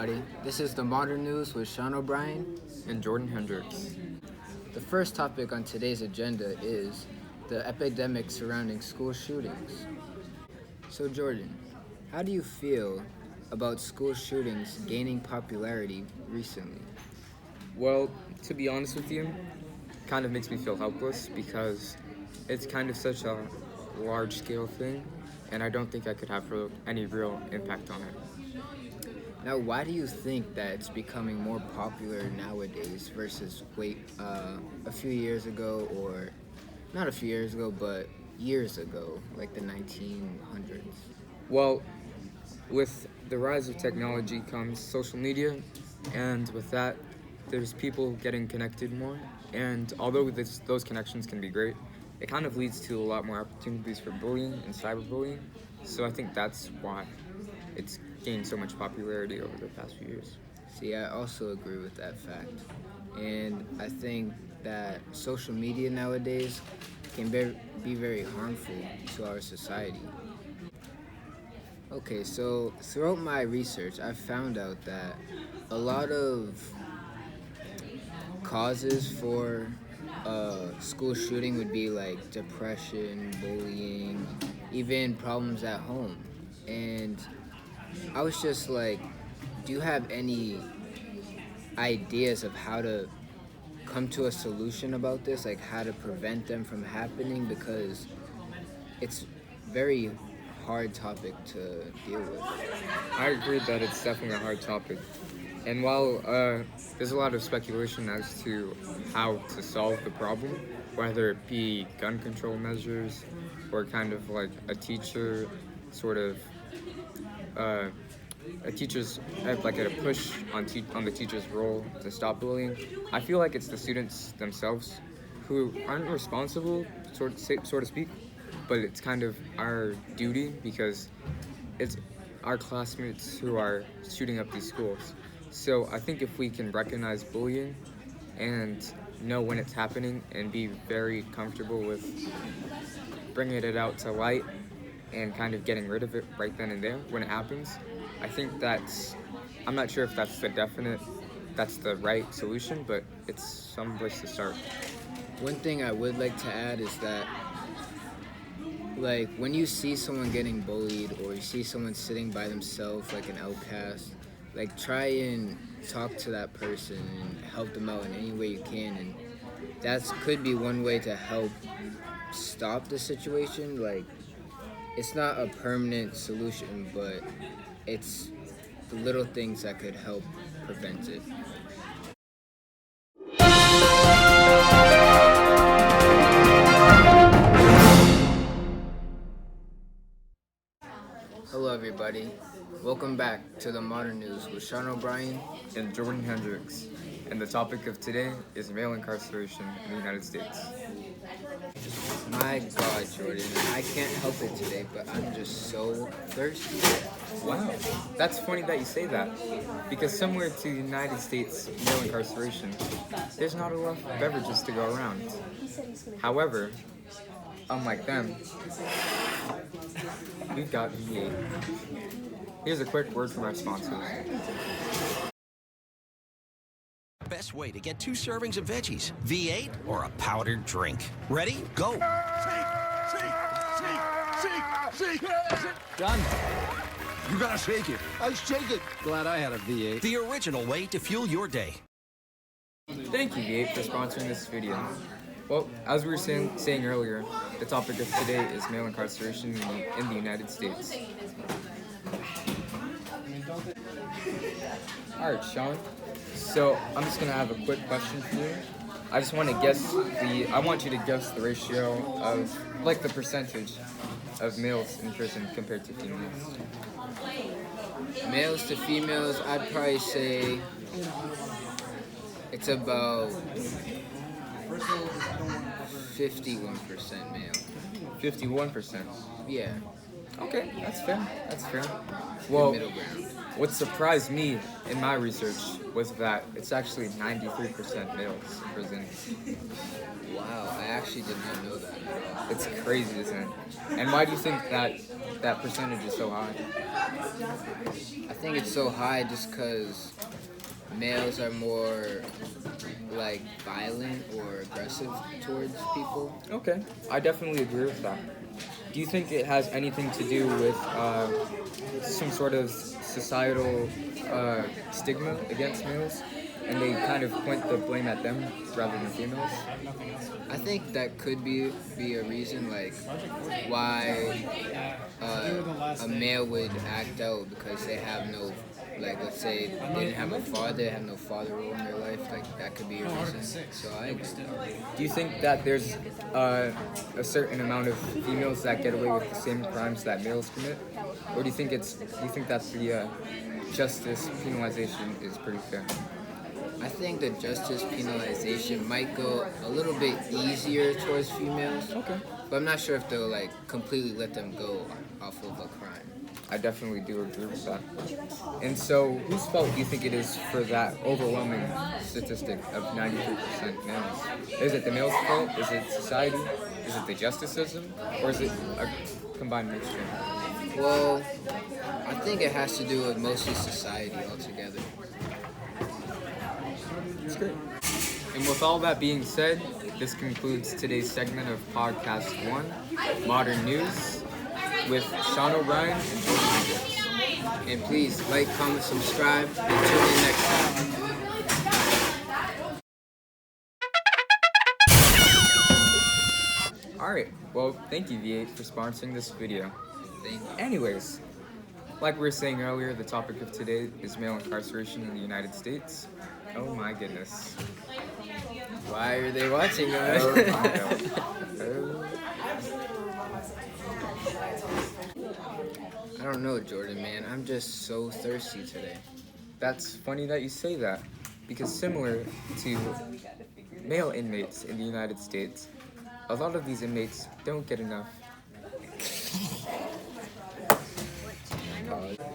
everybody. This is the Modern News with Shawn and Jordan Hendricks. The first topic on today's agenda is the epidemic surrounding school shootings. So, Jordan, how do you feel about school shootings gaining popularity recently? Well, to be honest with you, kind of makes me feel helpless because it's kind of such a large scale thing, and I don't think I could have any real impact on it. Now, why do you think that it's becoming more popular nowadays versus a few years ago, or not a few years ago, but years ago, like the 1900s? Well, with the rise of technology comes social media, and with that, there's people getting connected more. And although those connections can be great, it kind of leads to a lot more opportunities for bullying and cyberbullying. So I think that's why it's gained so much popularity over the past few years. See, I also agree with that fact. And I think that social media nowadays can be very harmful to our society. Okay, so throughout my research, I found out that a lot of causes for school shooting would be like depression, bullying, even problems at home. And I was just like, do you have any ideas of how to come to a solution about this? Like how to prevent them from happening? Because it's very hard topic to deal with. I agree that it's definitely a hard topic. And while there's a lot of speculation as to how to solve the problem, whether it be gun control measures or kind of like a teacher sort of a teacher's like a push on the teacher's role to stop bullying. I feel like it's the students themselves who aren't responsible, so to speak, but it's kind of our duty because it's our classmates who are shooting up these schools. So I think if we can recognize bullying and know when it's happening and be very comfortable with bringing it out to light and kind of getting rid of it right then and there when it happens, I think I'm not sure if that's the right solution, but it's some place to start. One thing I would like to add is that, like, when you see someone getting bullied or you see someone sitting by themselves like an outcast, like, try and talk to that person and help them out in any way you can. And that could be one way to help stop the situation. Like, it's not a permanent solution, but it's the little things that could help prevent it. Hello, everybody. Welcome back to the Modern News with Shawn and Jordan Hendricks. And the topic of today is male incarceration in the United States. My God, Jordan, I can't help it today, but I'm just so thirsty. Wow, that's funny that you say that, because somewhere to the United States male incarceration, there's not enough beverages to go around. However, unlike them, we've got V8. Here's a quick word from our sponsors. Best way to get 2 servings of veggies, V8 or a powdered drink. Ready? Go. Shake. Done. You gotta shake it. I shake it. Glad I had a V8. The original way to fuel your day. Thank you, V8, for sponsoring this video. Well, as we were saying earlier, the topic of today is male incarceration in the United States. Alright, Shawn. So I'm just gonna have a quick question for you. I want you to guess the ratio of, like, the percentage of males in prison compared to females. Males to females, I'd probably say it's about 51% male. 51%. Yeah. Okay, that's fair. Well, middle ground. What surprised me in my research was that it's actually 93% males in prison. Wow, I actually did not know that at all. It's crazy, isn't it? And why do you think that percentage is so high? I think it's so high just because males are more like violent or aggressive towards people. Okay, I definitely agree with that. Do you think it has anything to do with some sort of societal stigma against males, and they kind of point the blame at them rather than females? I think that could be a reason, like why a male would act out because they have no, like let's say they didn't have a father, they have no father role in their life. Like that could be a reason. So I agree. Do you think that there's a certain amount of females that get away with the same crimes that males commit, or do you think that the justice penalization is pretty fair? I think the justice penalization might go a little bit easier towards females. Okay. But I'm not sure if they'll like completely let them go off of a crime. I definitely do agree with that. And so, whose fault do you think it is for that overwhelming statistic of 93% males? Is it the males' fault? Is it society? Is it the justice system? Or is it a combined mixture? Well, I think it has to do with mostly society altogether. That's great. And with all that being said, this concludes today's segment of Podcast 1, Modern News, with Shawn O'Brien and Jordan Hendricks. And please like, comment, subscribe, and tune in next time. Alright, well, thank you V8 for sponsoring this video. Thank you. Anyways, like we were saying earlier, the topic of today is male incarceration in the United States. Oh my goodness. Why are they watching us? Oh my God. Oh. I don't know, Jordan, man. I'm just so thirsty today. That's funny that you say that, because similar to male inmates in the United States, a lot of these inmates don't get enough.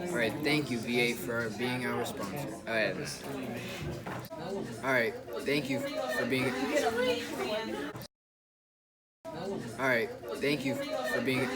Alright, thank you, V8, for being our sponsor. Alright, thank you for being... Alright, thank you for being...